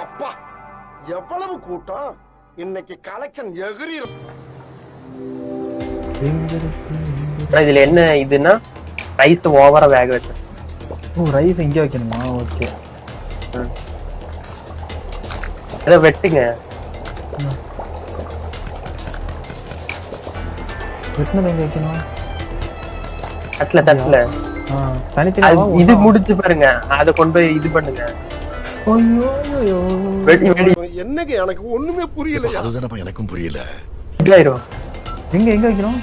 அப்பா எவ்வளவு கூட்டம் இன்னைக்கு கலெக்ஷன் எகிரிரும். இதுல என்ன இதுன்னா ரைஸ் ஓவரா வேக வச்சேன். ஓ ரைஸ் இங்க வைக்கணுமா? ஓகே இதை வெட்டுங்க. வெட்டினது எங்க வைக்கணும்? தட்டுல தனித்தனியா இது முடிச்சு பாருங்க. அதை கொண்டு போய் இது பண்ணுங்க. என்னங்க எனக்கு ஒண்ணுமே புரியல. அதுதானப்பா எனக்கும் புரியல. இதாயிரும். எங்க வைக்கணும்?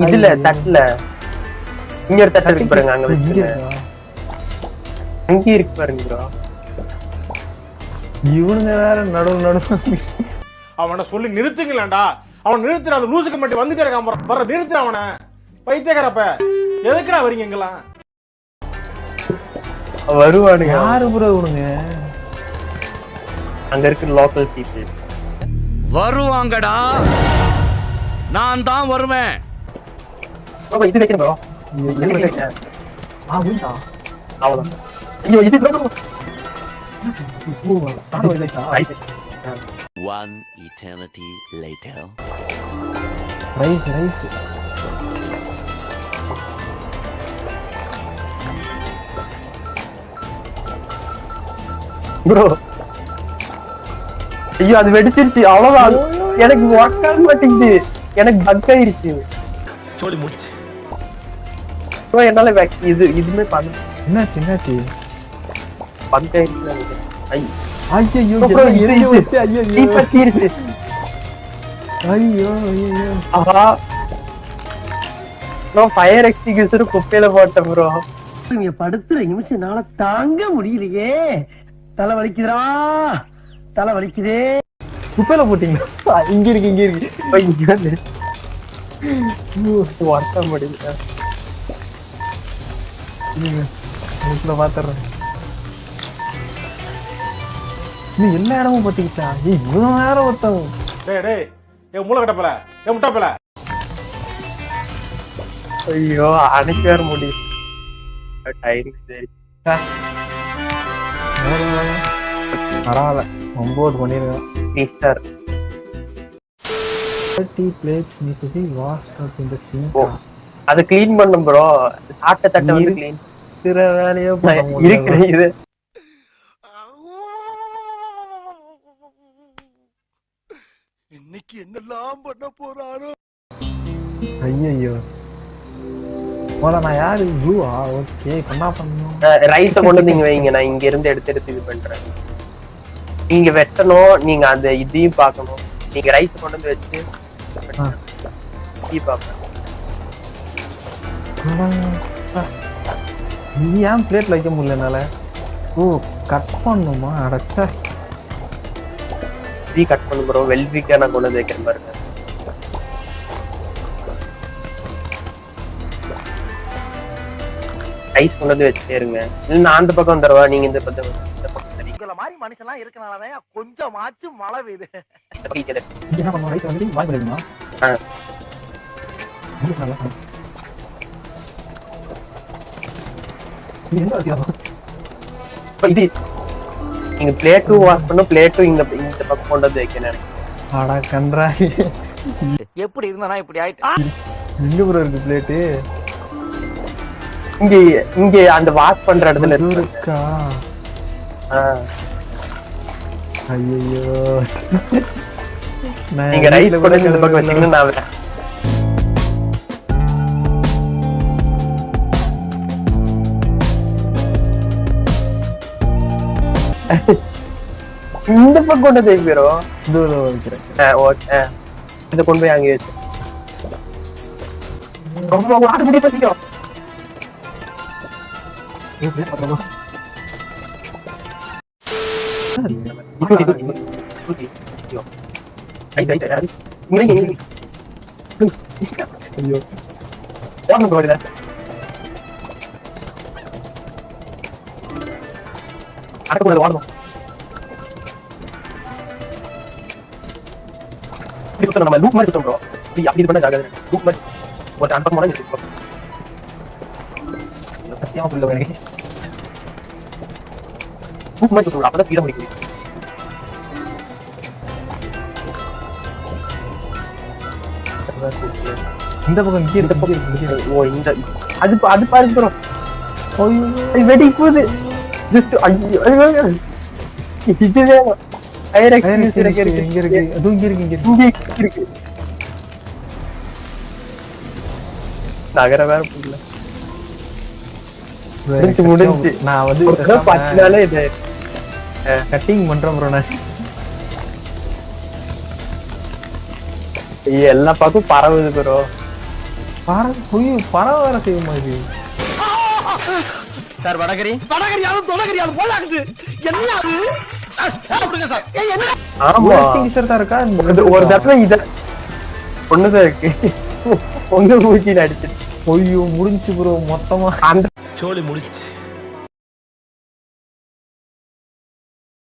இதுல தட்டுல இங்க ஒரு தட்டு இருக்கு பாருங்க. அங்க வச்சுங்க. அங்க இருக்கு பாருங்க ப்ரோ. இவனுங்க வேற நடுவு அவனை சொல்லி நிறுத்துங்களேன்டா. அவன் நிறுத்துற அந்த லூசுக்கு மட்டும் வந்துட்டே இருக்கான். வர நிறுத்துற அவனை. பைத்தியக்காரப்ப எதுக்குடா வரீங்க எங்கெல்லாம்? வருவானுங்க. யாரு ப்ரோ இவனுங்க? அங்க இருக்கு லோக்கல் பீப்புள். வருவாங்கடா. நான் தான் வருவேன். ப்ரோ இது வைக்கணும் ப்ரோ. இது வைக்கணும். முடிஞ்சா அவ்வளவுதான். ஐயோ இது bro. One eternity later. Rice bro. ஐயோ அது வெடிச்சிருச்சு. அவ்வளவுதான். எனக்கு ஒர்க் ஆக மாட்டேங்குது. எனக்கு பக் ஆயிருச்சு. சொல்லி முடிச்சு ப்ரோ என்னால இதுமே பண்ண. என்னாச்சு? பக் ஆயிருச்சு நினைக்கிறேன். ஐயோ ஆஹா நான் ஃபயர் எக்ஸ்டிங்யூஷர் குப்பையில போட்டேன் ப்ரோ. நீங்க படுத்துற நிமிஷம்னால தாங்க முடியலையே. தலை வலிக்குதுடா, தலை வலிக்குதே. குப்பையில போட்டீங்களா? இங்க இருக்கு ஒர்க்க முடியல. பாத்துறேன். நீ எல்லா இடமும் பத்திக்கிச்சா? இவ்வளவு நேரம் ஒருத்தன். டேய் மூளை கட்டப்பல முட்டாப்பல. ஐயோ அன்னைக்கு வேற முடியும். டைம் சரி பரவாயில்ல. 9 பண்ணிருக்கேன். Mister 30 plates need to be washed up in the sink. அது க்ளீன் பண்ணும் ப்ரோ. சாப்பிட்ட தட்டை வந்து க்ளீன் திர வேலையோ பண்ண இருக்கு. இது இன்னைக்கு என்னெல்லாம் பண்ண போறாரோ. ஐயோ போல நான் யாரு? ப்ளூவா? ஓகே என்ன பண்ணணும்? ரைஸ கொண்டு நீங்க வைங்க. நான் இங்க இருந்து எடுத்து இது பண்றேன். நீங்க வெட்டணும். நீங்க அந்த இதையும் பார்க்கணும். நீங்க ரைஸ் கொண்டு வந்து வச்சு நீ ஏன் பிளேட்ல வைக்க முடியல என்னால? ஓ கட் பண்ணுமா? அடச்சா கட் பண்ணு ப்ரோ. வெல்விக்கா நான் கொண்டு வந்து வைக்கிறேன் பாருங்க. ரைஸ் கொண்டு வந்து வச்சுட்டே இருங்க. இல்ல நான் அந்த பக்கம் வந்துடுவா. நீங்க இந்த பக்கம் சரி. உங்கள மாதிரி மனுஷன்லாம் இருக்கனாலதான் கொஞ்சமாச்சும் மழை பெய்யுது. என்ன பண்ணணும்? ரைஸ் வந்து வாய் பண்ணுமா? இது நீங்க பிளேட்டும் வாஷ் பண்ண. பிளேட்டும் இந்த பக்கம் கொண்டு வந்து வைக்க நினைக்கிறேன். ஆடா கன்றாய். எப்படி இருந்தானா இப்படி ஆயிட்டு? எங்க ப்ரோ இருக்கு பிளேட்டு? இங்க அந்த வாஷ் பண்ற இடத்துல இருக்கா? ஐயோ நீங்க ரைஸ் கூட இந்த பக்கம் வச்சீங்கன்னா நான் வரேன். இந்த பக்கம் கொண்டு போய் போயிரும். வைக்கிறேன். இதை கொண்டு போய் அங்கே வச்சு ரொம்ப ஆடுபடி பண்ணிக்கும். அடக்கூடாது வாடணும். நம்ம லூப் மாதிரி சுத்தம். அப்படி பண்ண ஜாக லூப் மாதிரி ஒரு அன்பம் பூக்குமா சுட்டு விடு, அப்பதான் கீழே முடிக்கும். இந்த பக்கம் இங்கே இருக்கு, இங்கே இருக்கு, இங்கே இருக்கு. ஓ இந்த அது பாருங்க ப்ரோ. ஐயோ, அது வெடி போகுது. ஜஸ்ட் ஐயோ இது வேணும். fire extinguisher இங்க இருக்கு. அதுவும் இங்க இருக்கு, இங்க இருக்கு. இங்கே இருக்கு. நகர வேற புரியல. முடிஞ்சு. நான் வந்து ஒரு தடவை பச்சினாலே இது கட்டிங் பண்றேன் ப்ரோ நான். எல்லா பக்கம் பரவுது ப்ரோ. பறவை வேற செய்யுமா இது? சார் வடகரி ஆமா எக்ஸ்டிங்ஷர் தான் இருக்கா? ஒரு தடவை இத ஒண்ணுதான் இருக்கு. உங்க மூச்சில அடிச்சு ஐயோ முடிஞ்சு ப்ரோ மொத்தமா. அந்த சோழி முடிச்சு